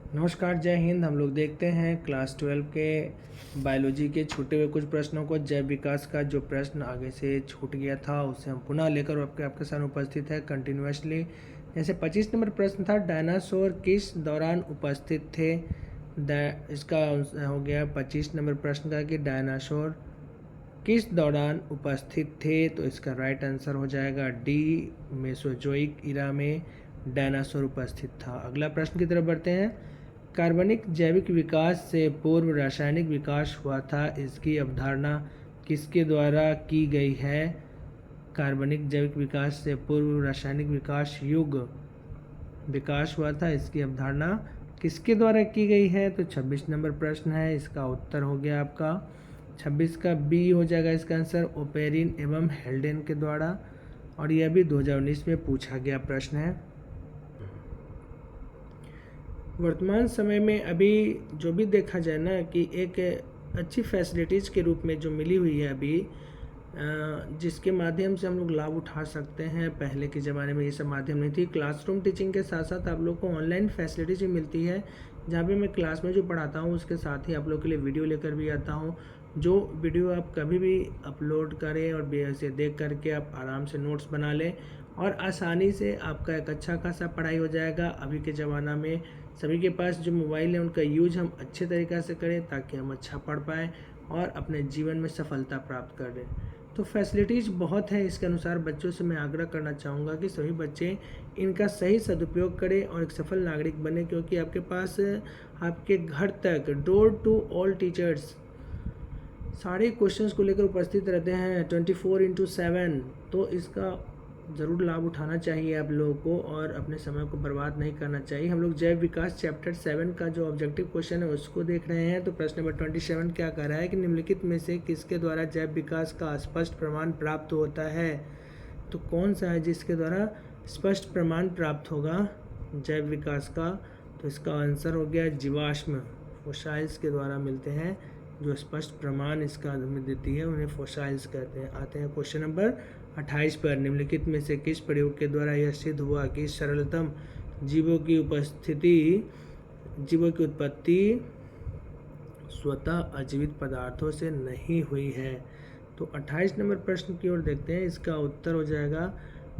नमस्कार, जय हिंद। हम लोग देखते हैं क्लास 12 के बायोलॉजी के छूटे हुए कुछ प्रश्नों को। जैव विकास का जो प्रश्न आगे से छूट गया था उसे हम पुनः लेकर आपके सामने उपस्थित है कंटिन्यूसली। जैसे 25 नंबर प्रश्न था, डायनासोर किस दौरान उपस्थित थे। इसका हो गया 25 नंबर प्रश्न का कि डायनासोर किस दौरान उपस्थित थे। तो इसका राइट आंसर हो जाएगा डी, मेसोजोइक इरा में डायनासोर उपस्थित था। अगला प्रश्न की तरफ बढ़ते हैं। कार्बनिक जैविक विकास से पूर्व रासायनिक विकास हुआ था, इसकी अवधारणा किसके द्वारा की गई है। कार्बनिक जैविक विकास से पूर्व रासायनिक विकास हुआ था, इसकी अवधारणा किसके द्वारा की गई है। तो 26 नंबर प्रश्न है, इसका उत्तर हो गया आपका 26 का बी हो जाएगा इसका आंसर, ओपेरिन एवं हेल्डेन के द्वारा। और यह भी 2019 में पूछा गया प्रश्न है। वर्तमान समय में अभी जो भी देखा जाए ना कि एक अच्छी फैसिलिटीज़ के रूप में जो मिली हुई है अभी, जिसके माध्यम से हम लोग लाभ उठा सकते हैं। पहले के ज़माने में ये सब माध्यम नहीं थी। क्लासरूम टीचिंग के साथ साथ आप लोग को ऑनलाइन फैसिलिटीज भी मिलती है, जहाँ पे मैं क्लास में जो पढ़ाता हूँ उसके साथ ही आप लोग के लिए वीडियो लेकर भी आता हूँ। जो वीडियो आप कभी भी अपलोड करें और इसे देख करके आप आराम से नोट्स बना लें और आसानी से आपका एक अच्छा खासा पढ़ाई हो जाएगा। अभी के ज़माना में सभी के पास जो मोबाइल है उनका यूज हम अच्छे तरीक़े से करें ताकि हम अच्छा पढ़ पाएँ और अपने जीवन में सफलता प्राप्त करें। तो फैसिलिटीज़ बहुत है, इसके अनुसार बच्चों से मैं आग्रह करना चाहूँगा कि सभी बच्चे इनका सही सदुपयोग करें और एक सफल नागरिक बने, क्योंकि आपके पास आपके घर तक डोर टू ऑल टीचर्स सारे क्वेश्चंस को लेकर उपस्थित रहते हैं 24/7। तो इसका ज़रूर लाभ उठाना चाहिए आप लोगों को और अपने समय को बर्बाद नहीं करना चाहिए। हम लोग जैव विकास चैप्टर 7 का जो ऑब्जेक्टिव क्वेश्चन है उसको देख रहे हैं। तो प्रश्न नंबर 27 क्या कह रहा है कि निम्नलिखित में से किसके द्वारा जैव विकास का स्पष्ट प्रमाण प्राप्त होता है। तो कौन सा है जिसके द्वारा स्पष्ट प्रमाण प्राप्त होगा जैव विकास का। तो इसका आंसर हो गया जीवाश्म, फोसाइल्स के द्वारा मिलते हैं। जो स्पष्ट प्रमाण इसका हमें देती है उन्हें फोसाइल्स कहते हैं। आते हैं क्वेश्चन नंबर 28 पर, निम्नलिखित में से किस प्रयोग के द्वारा यह सिद्ध हुआ कि सरलतम जीवों की उत्पत्ति स्वतः अजीवित पदार्थों से नहीं हुई है। तो 28 नंबर प्रश्न की ओर देखते हैं। इसका उत्तर हो जाएगा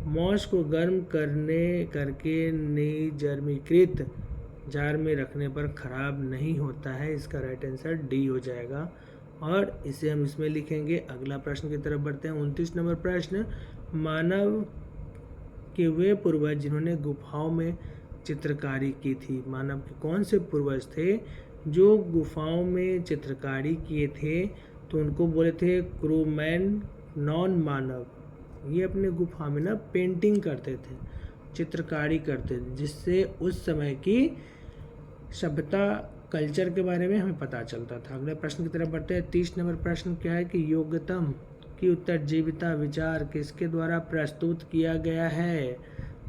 मॉस को गर्म करके निर्जमीकृत जार में रखने पर खराब नहीं होता है। इसका राइट आंसर डी हो जाएगा और इसे हम इसमें लिखेंगे। अगला प्रश्न की तरफ बढ़ते हैं। 29 नंबर प्रश्न, मानव के वे पूर्वज जिन्होंने गुफाओं में चित्रकारी की थी। मानव के कौन से पूर्वज थे जो गुफाओं में चित्रकारी किए थे। तो उनको बोले थे क्रोमैन नॉन मानव। ये अपने गुफा में ना पेंटिंग करते थे, चित्रकारी करते थे, जिससे उस समय की सभ्यता कल्चर के बारे में हमें पता चलता था। अगले प्रश्न की तरफ बढ़ते हैं। 30 नंबर प्रश्न क्या है कि योग्यतम की उत्तरजीविता विचार किसके द्वारा प्रस्तुत किया गया है।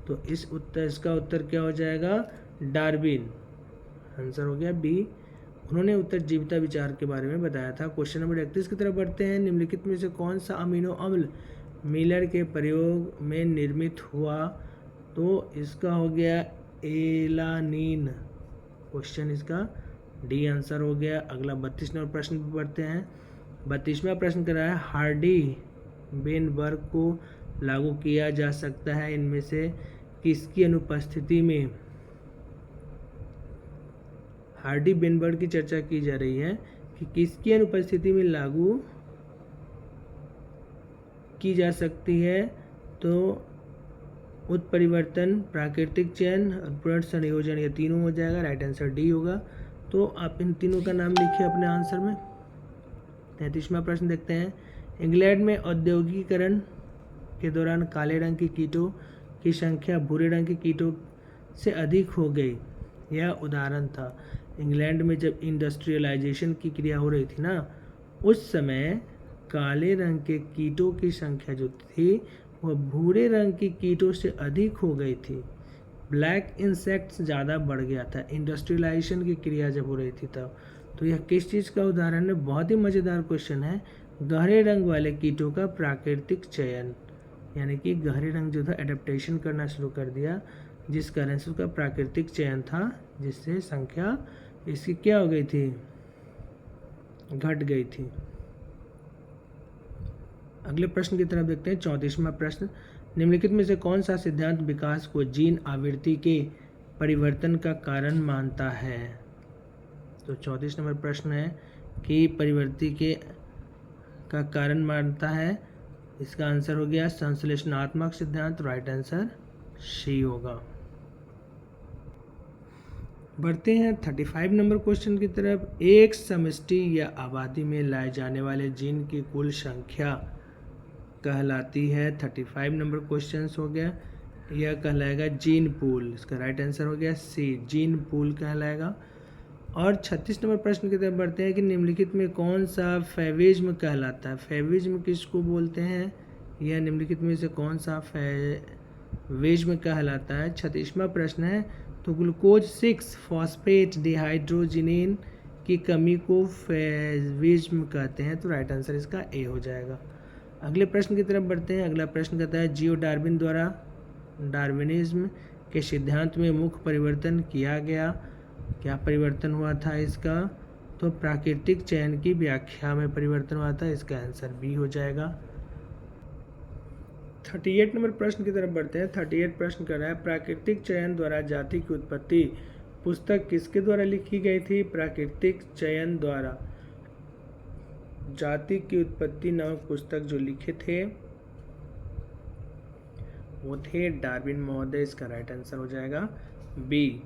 तो इसका उत्तर क्या हो जाएगा, डार्विन। आंसर हो गया बी, उन्होंने उत्तरजीविता विचार के बारे में बताया था। क्वेश्चन नंबर 31 की तरफ बढ़ते हैं। निम्नलिखित में से कौन सा अमीनो अम्ल मिलर के प्रयोग में निर्मित हुआ। तो इसका हो गया एलानीन। क्वेश्चन इसका डी आंसर हो गया। अगला 32 नंबर प्रश्न पर बढ़ते हैं। 32वां प्रश्न कर रहा है हार्डी वेनबर्ग को लागू किया जा सकता है इनमें से किसकी अनुपस्थिति में। हार्डी वेनबर्ग की चर्चा की जा रही है कि किसकी अनुपस्थिति में लागू की जा सकती है। तो उत्परिवर्तन, प्राकृतिक चयन और पुनर्संयोजन, ये तीनों हो जाएगा। राइट आंसर डी होगा। तो आप इन तीनों का नाम लिखिए अपने आंसर में। 33वां प्रश्न देखते हैं। इंग्लैंड में औद्योगिकीकरण के दौरान काले रंग के कीटों की संख्या भूरे रंग के कीटों से अधिक हो गई। यह उदाहरण था। इंग्लैंड में जब इंडस्ट्रियलाइजेशन की क्रिया हो रही थी ना, उस समय काले रंग के कीटों की संख्या जो थी वह भूरे रंग के कीटों से अधिक हो गई थी। ब्लैक इंसेक्ट्स ज़्यादा बढ़ गया था इंडस्ट्रियलाइजेशन की क्रिया जब हो रही थी तब। तो यह किस चीज़ का उदाहरण है, बहुत ही मज़ेदार क्वेश्चन है। गहरे रंग वाले कीटों का प्राकृतिक चयन, यानी कि गहरे रंग जो था एडेप्टेशन करना शुरू कर दिया जिस कारण से उसका प्राकृतिक चयन था, जिससे संख्या इसकी क्या हो गई थी, घट गई थी। अगले प्रश्न की तरफ देखते हैं। 34वां प्रश्न, निम्नलिखित में से कौन सा सिद्धांत विकास को जीन आवृत्ति के परिवर्तन का कारण मानता है। तो 34 नंबर प्रश्न है कि परिवर्ती के का कारण मानता है। इसका आंसर हो गया संश्लेषणात्मक सिद्धांत। राइट आंसर सी होगा। बढ़ते हैं 35 नंबर क्वेश्चन की तरफ। एक समष्टि या आबादी में लाए जाने वाले जीन की कुल संख्या कहलाती है। 35 नंबर क्वेश्चन हो गया, यह कहलाएगा जीन पूल। इसका राइट आंसर हो गया सी, जीन पूल कहलाएगा। और 36 नंबर प्रश्न की तरफ बढ़ते हैं कि निम्नलिखित में कौन सा फैविज्म कहलाता है। फैविज्म किसको बोलते हैं, यह निम्नलिखित में से कौन सा फैविज्म कहलाता है। 36वां प्रश्न है, तो ग्लूकोज 6 फॉस्फेट डिहाइड्रोजिनेन की कमी को फैविज्म कहते हैं। तो राइट आंसर इसका ए हो जाएगा। अगले प्रश्न की तरफ बढ़ते हैं। अगला प्रश्न कहता है, जियो डार्विन द्वारा डार्विनिज्म के सिद्धांत में मुख्य परिवर्तन किया गया। क्या परिवर्तन हुआ था इसका, तो प्राकृतिक चयन की व्याख्या में परिवर्तन हुआ था। इसका आंसर बी हो जाएगा। 38 नंबर प्रश्न की तरफ बढ़ते हैं। 38 प्रश्न कर रहा है, प्राकृतिक चयन द्वारा जाति की उत्पत्ति पुस्तक किसके द्वारा लिखी गई थी। प्राकृतिक चयन द्वारा जाति की उत्पत्ति नामक पुस्तक जो लिखे थे वो थे डार्विन महोदय। इसका राइट आंसर हो जाएगा बी।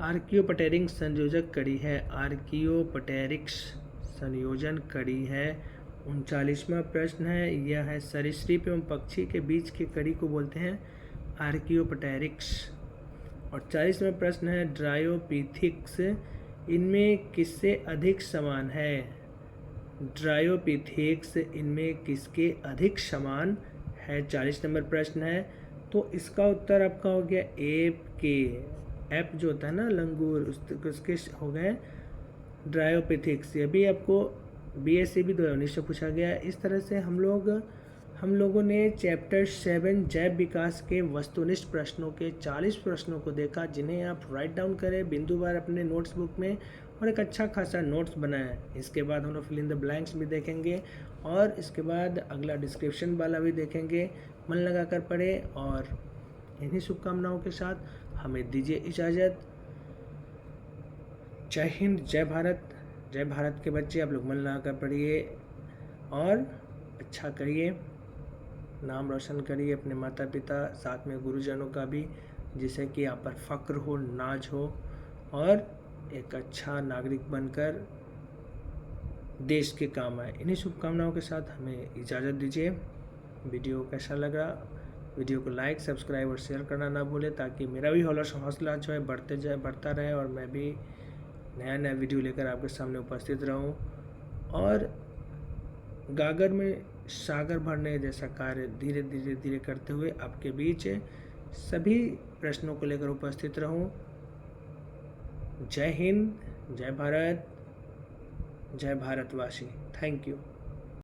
आर्कियोपटेरिक्स संयोजक कड़ी है। आर्कियोपटेरिक्स संयोजन कड़ी है। 39वां प्रश्न है, यह है सरीसृप एवं पक्षी के बीच की कड़ी को बोलते हैं आर्कियोपटेरिक्स। और 40वां प्रश्न है, ड्रायोपिथिक्स इनमें किससे अधिक समान है। ड्रायोपिथिक्स इनमें किसके अधिक समान है, 40 नंबर प्रश्न है। तो इसका उत्तर आपका हो गया एप के। एप जो होता है ना लंगूर, उसके हो गए ड्रायोपिथिक्स। ये भी आपको BSc 2019 से पूछा गया। इस तरह से हम लोगों ने चैप्टर 7 जैव विकास के वस्तुनिष्ठ प्रश्नों के 40 प्रश्नों को देखा, जिन्हें आप राइट डाउन करें बिंदुवार अपने नोट्स बुक में और एक अच्छा खासा नोट्स बनाएं। इसके बाद हम लोग फिल इन द ब्लैंक्स भी देखेंगे और इसके बाद अगला डिस्क्रिप्शन वाला भी देखेंगे। मन लगा कर पढ़े और इन्हीं शुभकामनाओं के साथ हमें दीजिए इजाज़त। जय हिंद, जय भारत। जय भारत के बच्चे, आप लोग मन लगा कर पढ़िए और अच्छा करिए, नाम रोशन करिए अपने माता पिता साथ में गुरुजनों का भी, जिससे कि आप पर फ़क्र हो, नाज हो और एक अच्छा नागरिक बनकर देश के काम आए। इन्हीं शुभकामनाओं के साथ हमें इजाज़त दीजिए। वीडियो कैसा लगा, वीडियो को लाइक, सब्सक्राइब और शेयर करना ना भूलें, ताकि मेरा भी हौसला जो है बढ़ता रहे और मैं भी नया वीडियो लेकर आपके सामने उपस्थित रहूं और गागर में सागर भरने जैसा कार्य धीरे धीरे करते हुए आपके बीच सभी प्रश्नों को लेकर उपस्थित रहूं। जय हिंद, जय भारत, जय भारतवासी। Thank you.